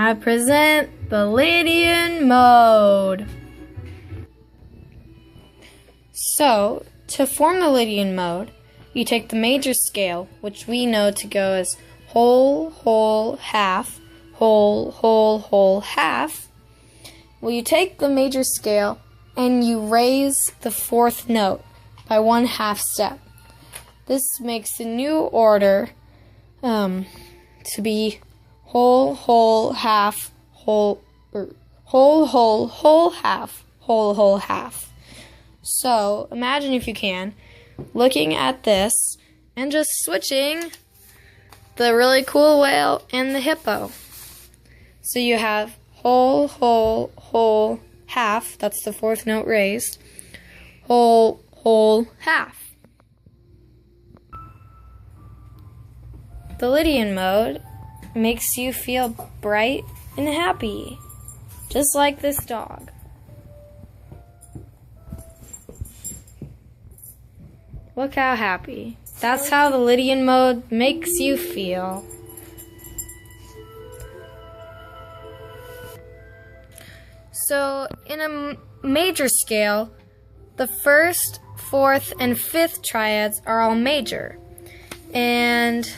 I present the Lydian Mode. So, to form the Lydian Mode, you take the major scale, which we know to go as whole, whole, half, whole, whole, whole, half. Well, you take the major scale and you raise the fourth note by 1/2 step. This makes the new order to be whole, whole, half, whole, whole, whole, whole, half, whole, whole, half. So, imagine if you can, looking at this and just switching the really cool whale and the hippo. So you have whole, whole, whole, half, that's the fourth note raised, whole, whole, half. The Lydian Mode makes you feel bright and happy, just like this dog. Look how happy. That's how the Lydian Mode makes you feel. So, in a major scale, the first, fourth, and fifth triads are all major. And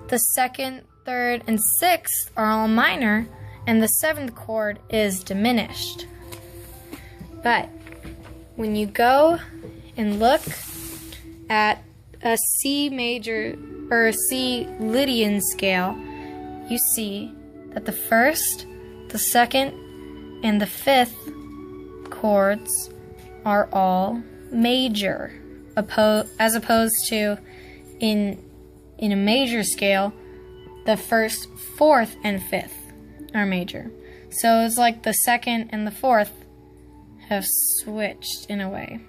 the second, third, and sixth are all minor, and the seventh chord is diminished. But when you go and look at a C major or C Lydian scale, you see that the first, the second, and the fifth chords are all major, as opposed to in a major scale, the first, fourth, and fifth are major. So it's like the second and the fourth have switched in a way.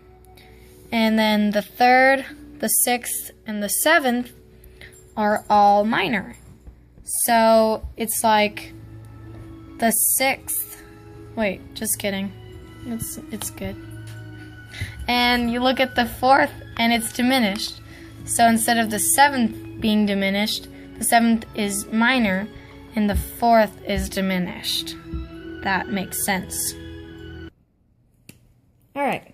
And then the third, the sixth, and the seventh are all minor. So it's like the sixth, wait, just kidding. It's good. And you look at the fourth and it's diminished. So instead of the seventh being diminished, the seventh is minor and the fourth is diminished. That makes sense. Alright.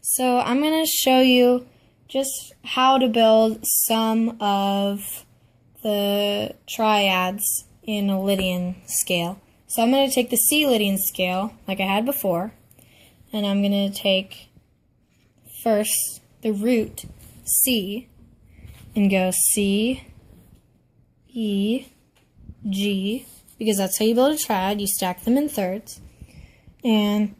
So I'm going to show you just how to build some of the triads in a Lydian scale. So I'm going to take the C Lydian scale, like I had before, and I'm going to take first the root C and go C, E, G, because that's how you build a triad. You stack them in thirds. And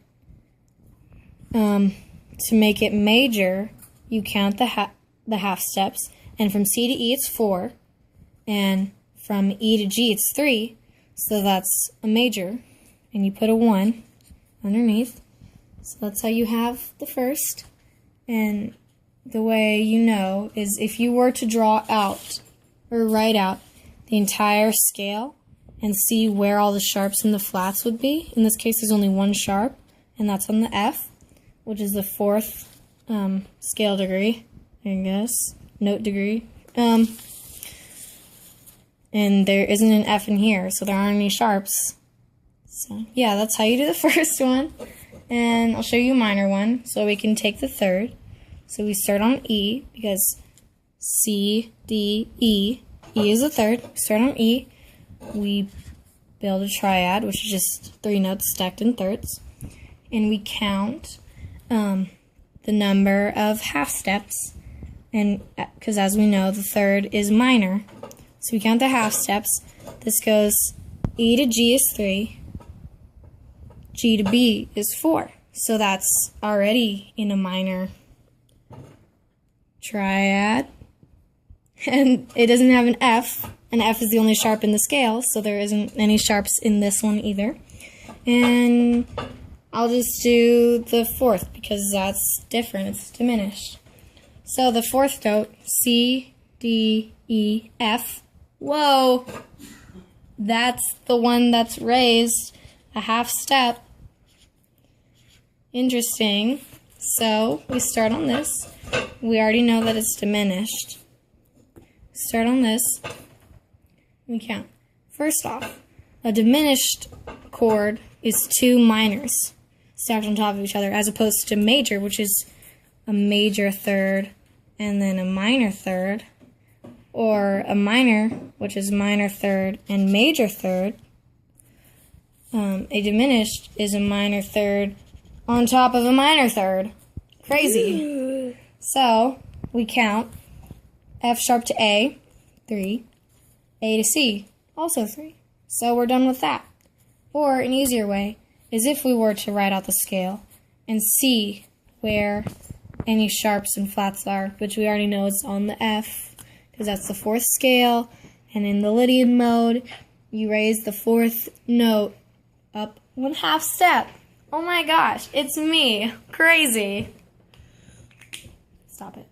to make it major, you count the half steps, and from C to E it's 4, and from E to G it's 3, so that's a major, and you put a 1 underneath. So that's how you have the first. And the way you know is if you were to draw out or write out the entire scale and see where all the sharps and the flats would be. In this case, there's only one sharp, and that's on the F, which is the fourth scale degree, I guess, note degree. And there isn't an F in here, so there aren't any sharps. So yeah, that's how you do the first one. And I'll show you a minor one, so we can take the third. So we start on E, because C, D, E. E is the third. We start on E. We build a triad, which is just 3 notes stacked in thirds. And we count the number of half steps. And because as we know, the third is minor. So we count the half steps. This goes E to G is 3. G to B is 4. So that's already in a minor triad. And it doesn't have an F. An F is the only sharp in the scale, so there isn't any sharps in this one either. And I'll just do the fourth because that's different. It's diminished. So the fourth note, C, D, E, F. Whoa! That's the one that's raised a half step. Interesting. So we start on this. We already know that it's diminished. Start on this. We count. First off, A diminished chord is two minors stacked on top of each other, as opposed to major, which is a major third and then a minor third, or a minor, which is minor third and major third. A diminished is a minor third on top of a minor third. Crazy. So we count F sharp to A, 3, A to C, also 3. So we're done with that. Or an easier way is if we were to write out the scale and see where any sharps and flats are, which we already know is on the F, because that's the 4th scale, and in the Lydian mode, you raise the 4th note up 1/2 step. Oh my gosh, it's me. Crazy. Stop it.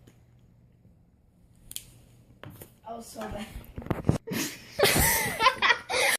Oh, so bad.